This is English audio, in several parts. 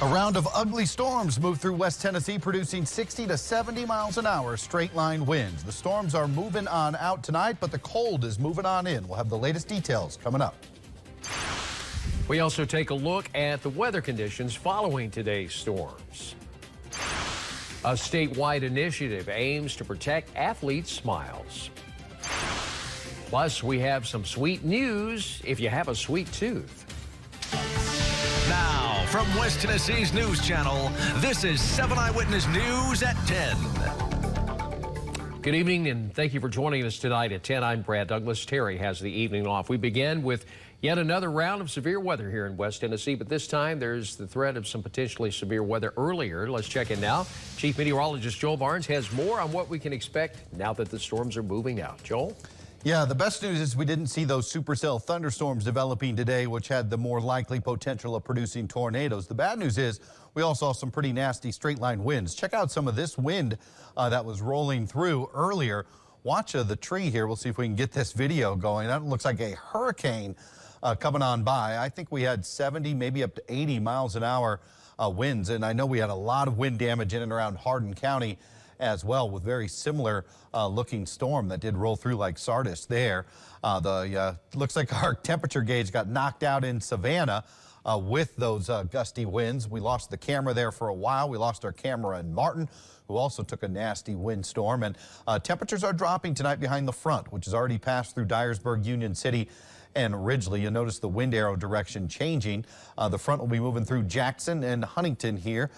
A round of ugly storms moved through West Tennessee, producing 60 to 70 miles an hour straight line winds. The storms are moving on out tonight, but the cold is moving on in. We'll have the latest details coming up. We also take a look at the weather conditions following today's storms. A statewide initiative aims to protect athletes' smiles. Plus, we have some sweet news if you have a sweet tooth. Now, from West Tennessee's News Channel, this is 7 Eyewitness News at 10. Good evening, and thank you for joining us tonight at 10. I'm Brad Douglas. Terry has the evening off. We begin with yet another round of severe weather here in West Tennessee, but this time there's the threat of some potentially severe weather earlier. Let's check in now. Chief Meteorologist Joel Barnes has more on what we can expect now that the storms are moving out. Joel? Yeah, the best news is we didn't see those supercell thunderstorms developing today, which had the more likely potential of producing tornadoes. The bad news is we all saw some pretty nasty straight line winds. Check out some of this wind that was rolling through earlier. Watch the tree here. We'll see if we can get this video going. That looks like a hurricane coming on by. I think we had 70, maybe up to 80 miles an hour winds, and I know we had a lot of wind damage in and around Hardin County as well, with very similar looking storm that did roll through like Sardis there. Looks like our temperature gauge got knocked out in Savannah with those gusty winds. We lost the camera there for a while. We lost our camera in Martin, who also took a nasty windstorm. And temperatures are dropping tonight behind the front, which has already passed through Dyersburg, Union City, and Ridgely. You'll notice the wind arrow direction changing. The front will be moving through Jackson and Huntington here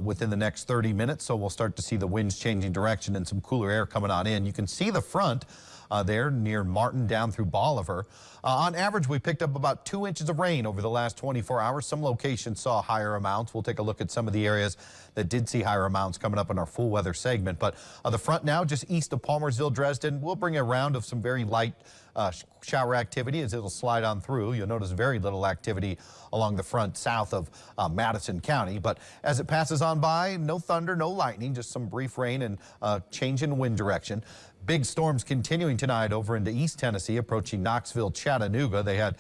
within the next 30 minutes. So we'll start to see the winds changing direction and some cooler air coming on in. You can see the front there near Martin down through Bolivar. On average, we picked up about 2 inches of rain over the last 24 hours. Some locations saw higher amounts. We'll take a look at some of the areas that did see higher amounts coming up in our full weather segment. But the front now just east of Palmersville, Dresden, we'll bring a round of some very light shower activity as it'll slide on through. You'll notice very little activity along the front south of Madison County. But as it passes on by, no thunder, no lightning, just some brief rain and change in wind direction. Big storms continuing tonight over into East Tennessee, approaching Knoxville, Chattanooga. They had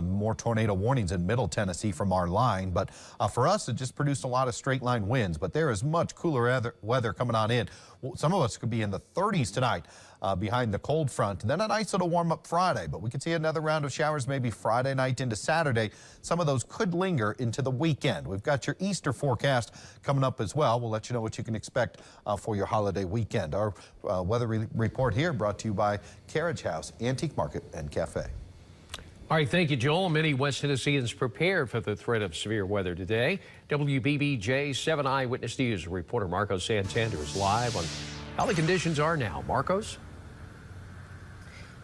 more tornado warnings in Middle Tennessee from our line. But for us, it just produced a lot of straight line winds. But there is much cooler weather coming on in. Some of us could be in the 30s tonight behind the cold front. And then a nice little warm up Friday. But we could see another round of showers maybe Friday night into Saturday. Some of those could linger into the weekend. We've got your Easter forecast coming up as well. We'll let you know what you can expect for your holiday weekend. Our weather report here brought to you by Carriage House, Antique Market and Cafe. All right, thank you, Joel. Many West Tennesseans prepared for the threat of severe weather today. WBBJ-7 Eyewitness News reporter Marcos Santander is live on how the conditions are now. Marcos?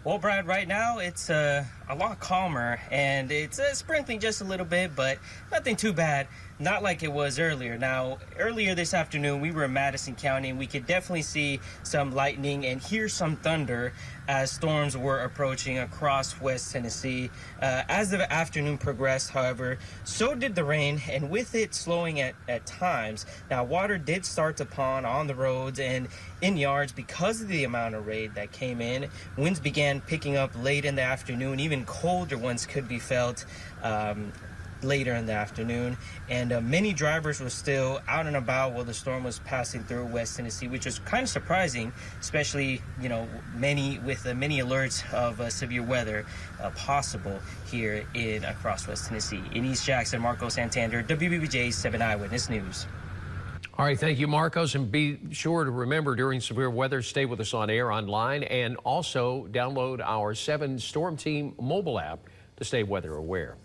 Well, Brad, right now it's a lot calmer, and it's sprinkling just a little bit, but nothing too bad. Not like it was earlier. Now, earlier this afternoon, we were in Madison County, and we could definitely see some lightning and hear some thunder as storms were approaching across West Tennessee. As the afternoon progressed, however, so did the rain, and with it slowing at times. Now, water did start to pond on the roads and in yards because of the amount of rain that came in. Winds began picking up late in the afternoon. Even colder ones could be felt later in the afternoon, and many drivers were still out and about while the storm was passing through West Tennessee, which was kind of surprising, especially, you know, many alerts of severe weather possible here across West Tennessee. In East Jackson, Marcos Santander, WBBJ-7 Eyewitness News. All right, thank you, Marcos, and be sure to remember during severe weather, stay with us on air, online, and also download our 7 Storm Team mobile app to stay weather aware.